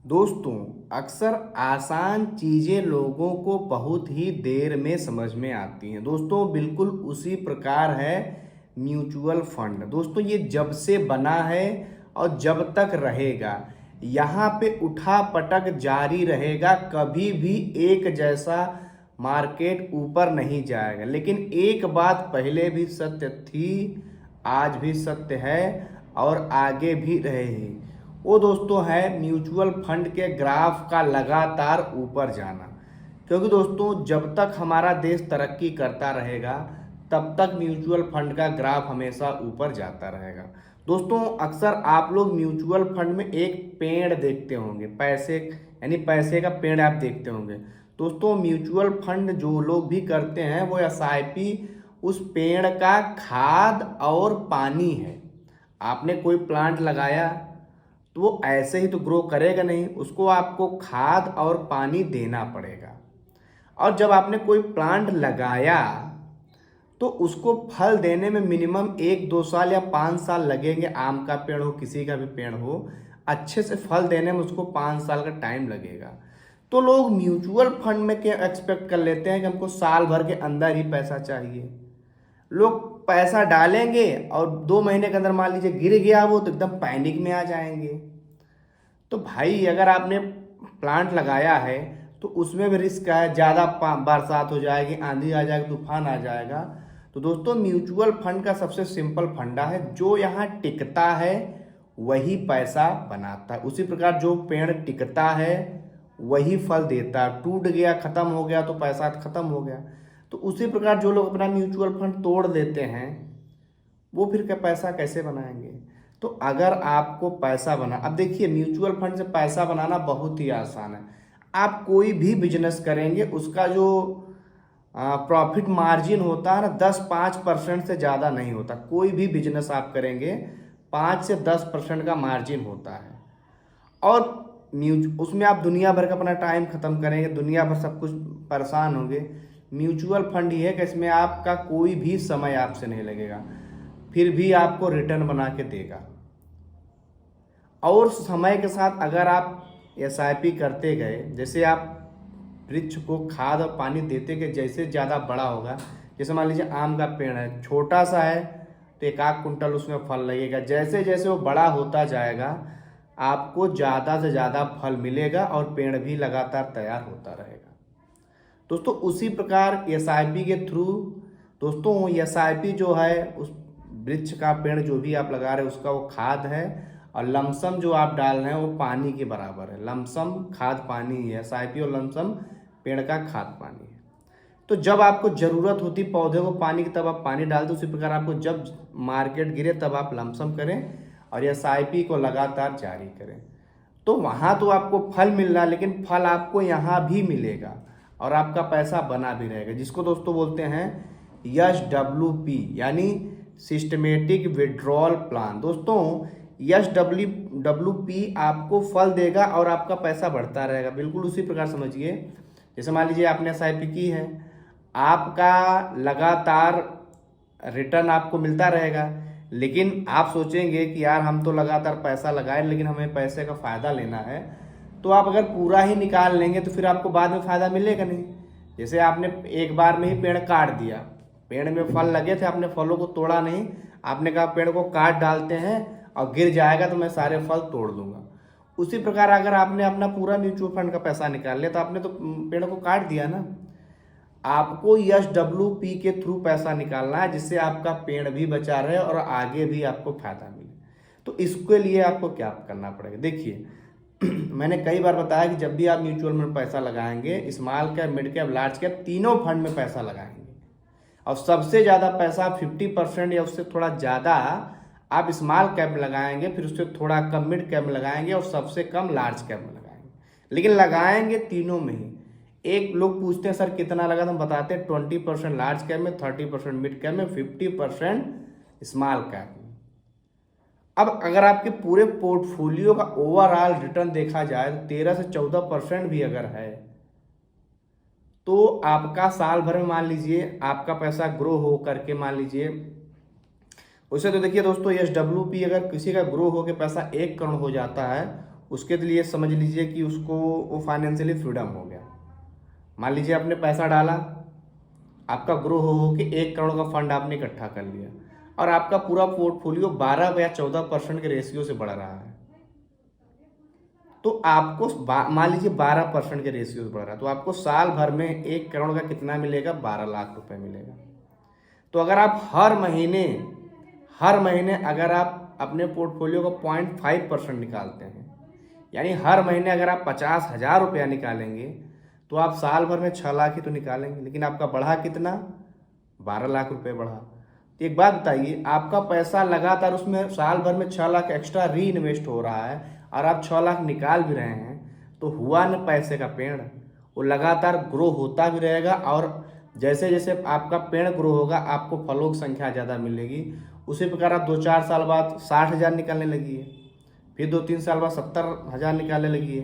दोस्तों, अक्सर आसान चीज़ें लोगों को बहुत ही देर में समझ में आती हैं। दोस्तों, बिल्कुल उसी प्रकार है म्यूचुअल फंड। दोस्तों, ये जब से बना है और जब तक रहेगा, यहाँ पे उठा पटक जारी रहेगा। कभी भी एक जैसा मार्केट ऊपर नहीं जाएगा। लेकिन एक बात पहले भी सत्य थी, आज भी सत्य है और आगे भी रहेगी। वो दोस्तों है म्यूचुअल फंड के ग्राफ का लगातार ऊपर जाना। क्योंकि दोस्तों, जब तक हमारा देश तरक्की करता रहेगा तब तक म्यूचुअल फंड का ग्राफ हमेशा ऊपर जाता रहेगा। दोस्तों, अक्सर आप लोग म्यूचुअल फंड में एक पेड़ देखते होंगे, पैसे यानी पैसे का पेड़ आप देखते होंगे। दोस्तों, म्यूचुअल फंड जो लोग भी करते हैं वो एसआईपी उस पेड़ का खाद और पानी है। आपने कोई प्लांट लगाया तो वो ऐसे ही तो ग्रो करेगा नहीं, उसको आपको खाद और पानी देना पड़ेगा। और जब आपने कोई प्लांट लगाया तो उसको फल देने में मिनिमम 1-2 साल या 5 साल लगेंगे। आम का पेड़ हो, किसी का भी पेड़ हो, अच्छे से फल देने में उसको 5 साल का टाइम लगेगा। तो लोग म्यूचुअल फंड में क्या एक्सपेक्ट कर लेते हैं कि हमको साल भर के अंदर ही पैसा चाहिए। लोग पैसा डालेंगे और 2 महीने के अंदर मान लीजिए गिर गया वो, तो एकदम पैनिक में आ जाएंगे। तो भाई, अगर आपने प्लांट लगाया है तो उसमें भी रिस्क है, ज़्यादा बरसात हो जाएगी, आंधी आ जाएगी, तूफान आ जाएगा। तो दोस्तों, म्यूचुअल फंड का सबसे सिंपल फंडा है, जो यहाँ टिकता है वही पैसा बनाता है। उसी प्रकार जो पेड़ टिकता है वही फल देता है। टूट गया, खत्म हो गया तो पैसा खत्म हो गया। तो उसी प्रकार जो लोग अपना म्यूचुअल फंड तोड़ देते हैं वो फिर क्या पैसा कैसे बनाएंगे। तो अगर आपको पैसा बना, अब देखिए म्यूचुअल फंड से पैसा बनाना बहुत ही आसान है। आप कोई भी बिजनेस करेंगे उसका जो प्रॉफिट मार्जिन होता है ना, 10-5% से ज़्यादा नहीं होता। कोई भी बिजनेस आप करेंगे 5 से 10% का मार्जिन होता है। और उसमें आप दुनिया भर का अपना टाइम खत्म करेंगे, दुनिया भर सब कुछ परेशान होंगे। म्यूचुअल फंड ही है कि इसमें आपका कोई भी समय आपसे नहीं लगेगा, फिर भी आपको रिटर्न बना के देगा। और समय के साथ अगर आप एसआईपी करते गए, जैसे आप वृक्ष को खाद और पानी देते गए, जैसे ज़्यादा बड़ा होगा, जैसे मान लीजिए आम का पेड़ है, छोटा सा है तो 1 कुंटल उसमें फल लगेगा। जैसे जैसे वो बड़ा होता जाएगा आपको ज़्यादा से ज़्यादा फल मिलेगा और पेड़ भी लगातार तैयार होता रहेगा। दोस्तों, उसी प्रकार एसआईपी के थ्रू, दोस्तों एसआईपी जो है उस वृक्ष का पेड़ जो भी आप लगा रहे हैं उसका वो खाद है, और लमसम जो आप डाल रहे हैं वो पानी के बराबर है। लमसम खाद पानी है, एसआईपी और लमसम पेड़ का खाद पानी है। तो जब आपको ज़रूरत होती पौधे को पानी की तब आप पानी डाल दो। उसी प्रकार आपको जब मार्केट गिरे तब आप लमसम करें और एसआईपी को लगातार जारी करें। तो वहाँ तो आपको फल मिल रहा है, लेकिन फल आपको यहाँ भी मिलेगा और आपका पैसा बना भी रहेगा, जिसको दोस्तों बोलते हैं SWP यानी सिस्टमेटिक विड्रॉल प्लान। दोस्तों, SWP आपको फल देगा और आपका पैसा बढ़ता रहेगा। बिल्कुल उसी प्रकार समझिए, जैसे मान लीजिए आपने एसआईपी की है, आपका लगातार रिटर्न आपको मिलता रहेगा। लेकिन आप सोचेंगे कि यार हम तो लगातार पैसा लगाए लेकिन हमें पैसे का फ़ायदा लेना है, तो आप अगर पूरा ही निकाल लेंगे तो फिर आपको बाद में फ़ायदा मिलेगा नहीं। जैसे आपने एक बार में ही पेड़ काट दिया, पेड़ में फल लगे थे, आपने फलों को तोड़ा नहीं, आपने कहा पेड़ को काट डालते हैं और गिर जाएगा तो मैं सारे फल तोड़ दूंगा। उसी प्रकार अगर आपने अपना पूरा म्यूचुअल फंड का पैसा निकाल लिया तो आपने तो पेड़ को काट दिया ना। आपको SWP के थ्रू पैसा निकालना है, जिससे आपका पेड़ भी बचा रहे और आगे भी आपको फायदा मिले। तो इसके लिए आपको क्या करना पड़ेगा, देखिए मैंने कई बार बताया कि जब भी आप म्यूचुअल में पैसा लगाएंगे, small cap, mid cap, large cap, तीनों फंड में पैसा लगाएंगे और सबसे ज़्यादा पैसा 50% या उससे थोड़ा ज़्यादा आप स्मॉल कैप में लगाएंगे, फिर उससे थोड़ा कम मिड कैप में लगाएंगे और सबसे कम लार्ज कैप में लगाएंगे। लेकिन लगाएंगे तीनों में ही। एक लोग पूछते हैं सर कितना लगा, तो हम बताते हैं 20% लार्ज कैप में, 30% मिड कैप में, 50% स्मॉल कैप में। अब अगर आपके पूरे पोर्टफोलियो का ओवरऑल रिटर्न देखा जाए तो 13 से 14% भी अगर है तो आपका साल भर में मान लीजिए आपका पैसा ग्रो हो करके, मान लीजिए वैसे तो देखिए दोस्तों, SWP अगर किसी का ग्रो हो के पैसा 1 करोड़ हो जाता है, उसके लिए समझ लीजिए कि उसको वो फाइनेंशियली फ्रीडम हो गया। मान लीजिए आपने पैसा डाला, आपका ग्रो हो के 1 करोड़ का फंड आपने इकट्ठा कर लिया और आपका पूरा पोर्टफोलियो 12 या 14% के रेशियो से बढ़ रहा है, तो आपको मान लीजिए 12% के रेशियो से बढ़ रहा है, तो आपको साल भर में 1 करोड़ का कितना मिलेगा? 12 लाख रुपए मिलेगा। तो अगर आप हर महीने अगर आप अपने पोर्टफोलियो का 0.5% निकालते हैं, यानी हर महीने अगर आप 50,000 रुपया निकालेंगे तो आप साल भर में 6 लाख ही तो निकालेंगे, लेकिन आपका बढ़ा कितना? 12 लाख रुपए बढ़ा। तो एक बात बताइए, आपका पैसा लगातार उसमें साल भर में 6 लाख एक्स्ट्रा री इन्वेस्ट हो रहा है और आप 6 लाख निकाल भी रहे हैं, तो हुआ न पैसे का पेड़, वो लगातार ग्रो होता भी रहेगा और जैसे जैसे आपका पेड़ ग्रो होगा आपको फलों की संख्या ज़्यादा मिलेगी। उसी प्रकार आप 2-4 साल बाद 60,000 निकालने लगिए, फिर 2-3 साल बाद 70,000 निकालने लगिए,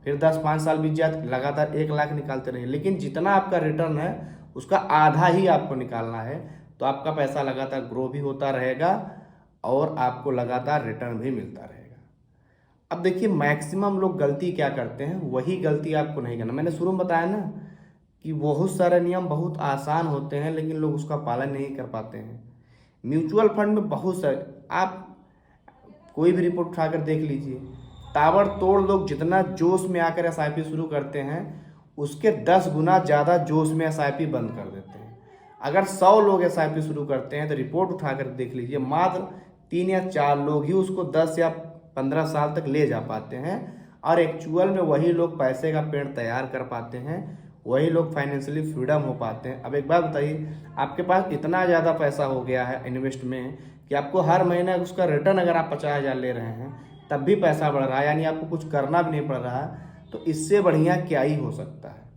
फिर 10-5 साल बीत जाए लगातार 1 लाख निकालते रहिए, लेकिन जितना आपका रिटर्न है उसका आधा ही आपको निकालना है। तो आपका पैसा लगातार ग्रो भी होता रहेगा और आपको लगातार रिटर्न भी मिलता रहेगा। अब देखिए मैक्सिमम लोग गलती क्या करते हैं, वही गलती आपको नहीं करना। मैंने शुरू में बताया ना कि बहुत सारे नियम बहुत आसान होते हैं लेकिन लोग उसका पालन नहीं कर पाते हैं। म्यूचुअल फंड में बहुत सारे, आप कोई भी रिपोर्ट उठाकर देख लीजिए, ताबड़तोड़ लोग जितना जोश में आकर एसआईपी शुरू करते हैं उसके 10 गुना ज़्यादा जोश में एसआईपी बंद कर देते हैं। अगर 100 लोग एसआईपी शुरू करते हैं तो रिपोर्ट उठाकर देख लीजिए मात्र 3 या 4 लोग ही उसको 10 या 15 साल तक ले जा पाते हैं और एक्चुअल में वही लोग पैसे का पेड़ तैयार कर पाते हैं, वही लोग फाइनेंशियली फ्रीडम हो पाते हैं। अब एक बात बताइए, आपके पास इतना ज़्यादा पैसा हो गया है इन्वेस्ट में कि आपको हर महीने उसका रिटर्न अगर आप 50,000 ले रहे हैं तब भी पैसा बढ़ रहा है, यानी आपको कुछ करना भी नहीं पड़ रहा है, तो इससे बढ़िया क्या ही हो सकता है।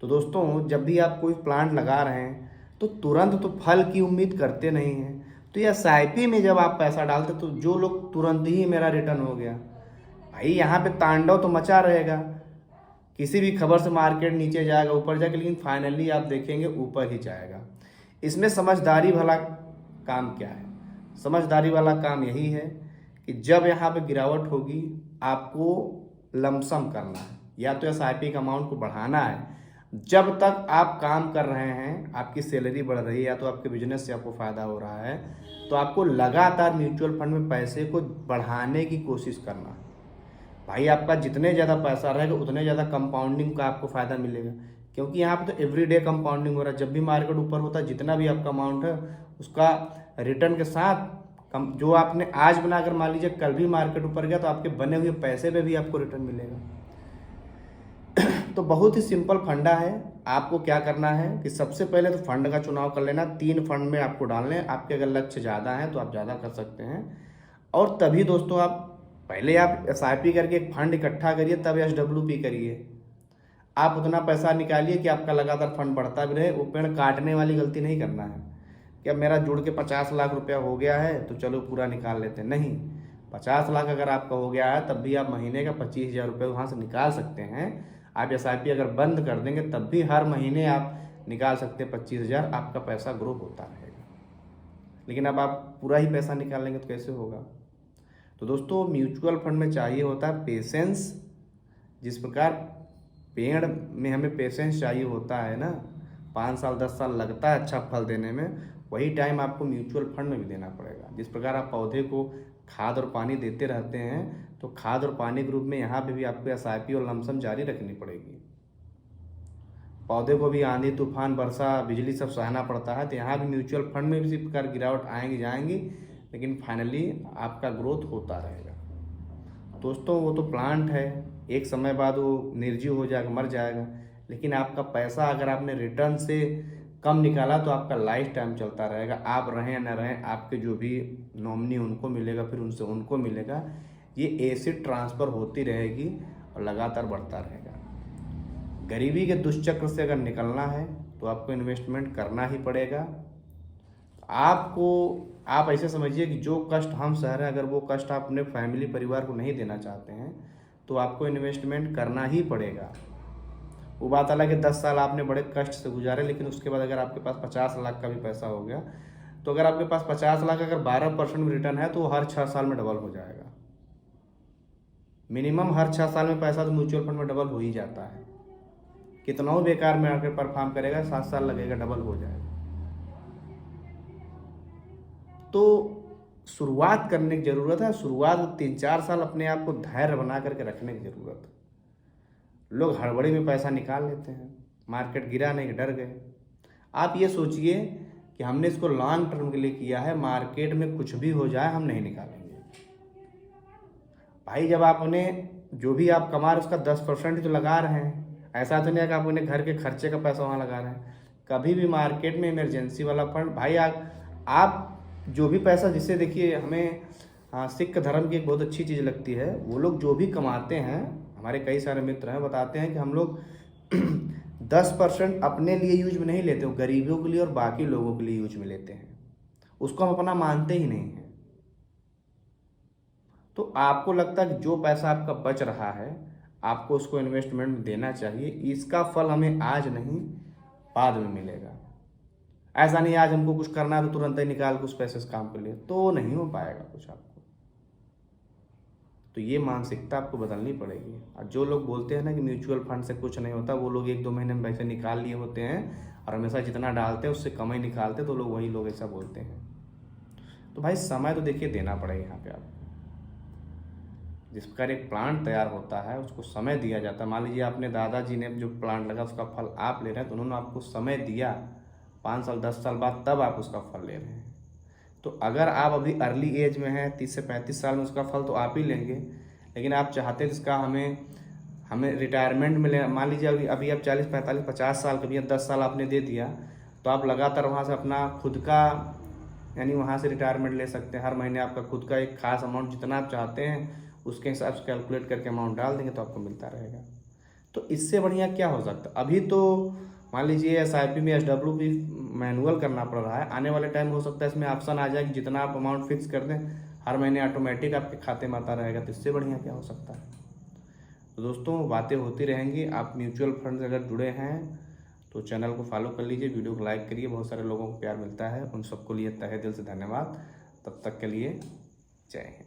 तो दोस्तों जब भी आप कोई प्लांट लगा रहे हैं तो तुरंत तो फल की उम्मीद करते नहीं हैं। तो ये एसआईपी में जब आप पैसा डालते तो जो लोग तुरंत ही मेरा रिटर्न हो गया, भाई यहाँ पे तांडव तो मचा रहेगा, किसी भी खबर से मार्केट नीचे जाएगा ऊपर जाएगा, लेकिन फाइनली आप देखेंगे ऊपर ही जाएगा। इसमें समझदारी वाला काम क्या है? समझदारी वाला काम यही है कि जब यहाँ पे गिरावट होगी आपको लमसम करना है, या तो एसआईपी का अमाउंट को बढ़ाना है। जब तक आप काम कर रहे हैं, आपकी सैलरी बढ़ रही है या तो आपके बिजनेस से आपको फ़ायदा हो रहा है, तो आपको लगातार म्यूचुअल फंड में पैसे को बढ़ाने की कोशिश करना है। भाई आपका जितने ज़्यादा पैसा रहेगा उतने ज़्यादा कंपाउंडिंग का आपको फ़ायदा मिलेगा, क्योंकि यहाँ पे तो एवरीडे कंपाउंडिंग हो रहा है। जब भी मार्केट ऊपर होता है जितना भी आपका अमाउंट है उसका रिटर्न के साथ कम, जो आपने आज बनाकर मान लीजिए कल भी मार्केट ऊपर गया तो आपके बने हुए पैसे पे भी आपको रिटर्न मिलेगा। तो बहुत ही सिंपल फंडा है। आपको क्या करना है कि सबसे पहले तो फंड का चुनाव कर लेना, 3 फंड में आपको डालने। आपके अगर लक्ष्य ज़्यादा है तो आप ज़्यादा कर सकते हैं, और तभी दोस्तों आप पहले आप एसआईपी करके एक फंड इकट्ठा करिए, तब एसडब्ल्यूपी करिए। आप उतना पैसा निकालिए कि आपका लगातार फंड बढ़ता भी रहे। वो पेड़ काटने वाली गलती नहीं करना है कि अब मेरा जुड़ के 50 लाख रुपया हो गया है तो चलो पूरा निकाल लेते हैं, नहीं। 50 लाख अगर आपका हो गया है तब भी आप महीने का 25,000 रुपये वहाँ से निकाल सकते हैं। आप एसआईपी अगर बंद कर देंगे तब भी हर महीने आप निकाल सकते हैं 25,000, आपका पैसा ग्रो होता रहेगा। लेकिन अब आप पूरा ही पैसा निकाल लेंगे तो कैसे होगा? तो दोस्तों म्यूचुअल फंड में चाहिए होता है पेशेंस। जिस प्रकार पेड़ में हमें पेशेंस चाहिए होता है ना, 5 साल 10 साल लगता है अच्छा फल देने में, वही टाइम आपको म्यूचुअल फंड में भी देना पड़ेगा। जिस प्रकार आप पौधे को खाद और पानी देते रहते हैं तो खाद और पानी के रूप में यहाँ पे भी आपको एसआईपी और लमसम जारी रखनी पड़ेगी। पौधे को भी आंधी तूफान वर्षा बिजली सब सहना पड़ता है, तो यहाँ भी म्यूचुअल फंड में भी इसी प्रकार गिरावट आएंगी जाएंगी, लेकिन फाइनली आपका ग्रोथ होता रहेगा। दोस्तों वो तो प्लांट है, एक समय बाद वो निर्जीव हो जाएगा, मर जाएगा, लेकिन आपका पैसा अगर आपने रिटर्न से कम निकाला तो आपका लाइफ टाइम चलता रहेगा। आप रहें या न रहें, आपके जो भी नॉमिनी उनको मिलेगा, फिर उनसे उनको मिलेगा। ये एसिड ट्रांसफ़र होती रहेगी और लगातार बढ़ता रहेगा। गरीबी के दुष्चक्र से अगर निकलना है तो आपको इन्वेस्टमेंट करना ही पड़ेगा। आप ऐसे समझिए कि जो कष्ट हम सह रहे हैं, अगर वो कष्ट आप अपने फैमिली परिवार को नहीं देना चाहते हैं तो आपको इन्वेस्टमेंट करना ही पड़ेगा। वो बात अलग है 10 साल आपने बड़े कष्ट से गुजारे, लेकिन उसके बाद अगर आपके पास 50 लाख का भी पैसा हो गया तो अगर आपके पास 50 लाख अगर 12% रिटर्न है तो वो हर 6 साल में डबल हो जाएगा। मिनिमम हर 6 साल में पैसा तो म्यूचुअल फंड में डबल हो ही जाता है। कितना भी बेकार में आकर परफॉर्म करेगा, 7 साल लगेगा, डबल हो जाएगा। तो शुरुआत करने की ज़रूरत है। शुरुआत 3-4 साल अपने आप को धैर्य बना करके रखने की ज़रूरत है। लोग हड़बड़ी में पैसा निकाल लेते हैं, मार्केट गिरा नहीं, डर गए। आप ये सोचिए कि हमने इसको लॉन्ग टर्म के लिए किया है, मार्केट में कुछ भी हो जाए हम नहीं निकालेंगे। भाई जब आपने जो भी आप कमा रहे उसका 10% ही तो लगा रहे हैं। ऐसा तो नहीं है कि आप अपने घर के खर्चे का पैसा वहाँ लगा रहे हैं। कभी भी मार्केट में इमरजेंसी वाला फंड, भाई आप जो भी पैसा, जिससे देखिए हमें सिख धर्म की एक बहुत अच्छी चीज़ लगती है, वो लोग जो भी कमाते हैं, हमारे कई सारे मित्र हैं, बताते हैं कि हम लोग 10% अपने लिए यूज में नहीं लेते, वो गरीबों के लिए और बाकी लोगों के लिए यूज में लेते हैं। उसको हम अपना मानते ही नहीं हैं। तो आपको लगता है कि जो पैसा आपका बच रहा है आपको उसको इन्वेस्टमेंट में देना चाहिए। इसका फल हमें आज नहीं बाद में मिलेगा। ऐसा नहीं आज हमको कुछ करना है तो तुरंत ही निकाल के उस पैसे से काम कर लिए, तो नहीं हो पाएगा कुछ आपको। तो ये मानसिकता आपको बदलनी पड़ेगी। और जो लोग बोलते हैं ना कि म्यूचुअल फंड से कुछ नहीं होता, वो लोग 1-2 महीने में पैसे निकाल लिए होते हैं और हमेशा जितना डालते हैं उससे कम ही निकालते, तो लोग वही लोग ऐसा बोलते हैं। तो भाई समय तो देखिए देना पड़ेगा यहाँ पे आपको। जिस प्रकार एक प्लांट तैयार होता है उसको समय दिया जाता है। मान लीजिए आपने दादाजी ने जो प्लांट लगा उसका फल आप ले रहे हैं, तो उन्होंने आपको समय दिया, 5 साल 10 साल बाद तब आप उसका फल ले रहे हैं। तो अगर आप अभी अर्ली एज में हैं, 30 से 35 साल में, उसका फल तो आप ही लेंगे। लेकिन आप चाहते हैं इसका हमें रिटायरमेंट में ले, मान लीजिए अभी आप 40 45 50 साल का भी 10 साल आपने दे दिया, तो आप लगातार वहाँ से अपना खुद का, यानी वहाँ से रिटायरमेंट ले सकते हैं। हर महीने आपका खुद का एक खास अमाउंट जितना आप चाहते हैं उसके हिसाब से कैलकुलेट करके अमाउंट डाल देंगे तो आपको मिलता रहेगा। तो इससे बढ़िया क्या हो सकता है। अभी तो मान लीजिए SIP में SWP मैनुअल करना पड़ रहा है, आने वाले टाइम हो सकता है इसमें ऑप्शन आ जाए कि जितना आप अमाउंट फिक्स कर दें हर महीने ऑटोमेटिक आपके खाते में आता रहेगा। तो इससे बढ़िया क्या हो सकता है। तो दोस्तों बातें होती रहेंगी। आप म्यूचुअल फंड से अगर जुड़े हैं तो चैनल को फॉलो कर लीजिए, वीडियो को लाइक करिए। बहुत सारे लोगों को प्यार मिलता है, उन सबको लिए तहे दिल से धन्यवाद। तब तक के लिए जय हिंद।